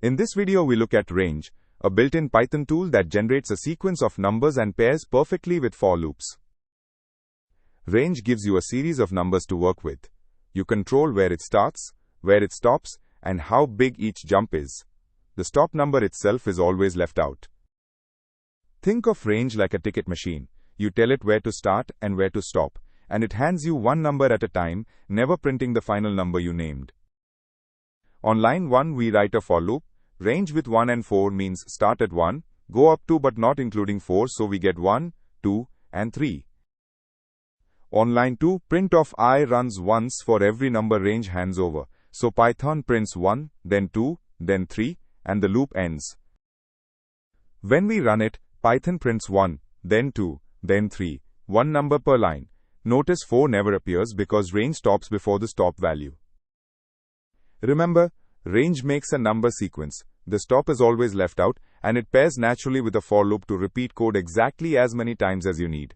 In this video we look at range, a built-in Python tool that generates a sequence of numbers and pairs perfectly with for loops. Range gives you a series of numbers to work with. You control where it starts, where it stops, and how big each jump is. The stop number itself is always left out. Think of range like a ticket machine. You tell it where to start and where to stop, and it hands you one number at a time, never printing the final number you named. On line 1 we write a for loop. Range with 1 and 4 means start at 1, go up to but not including 4, so we get 1, 2, and 3. On line 2, print of I runs once for every number range hands over, so Python prints 1, then 2, then 3, and the loop ends. When we run it, Python prints 1, then 2, then 3, one number per line. Notice 4 never appears because range stops before the stop value. Remember, range makes a number sequence. The stop is always left out, and it pairs naturally with a for loop to repeat code exactly as many times as you need.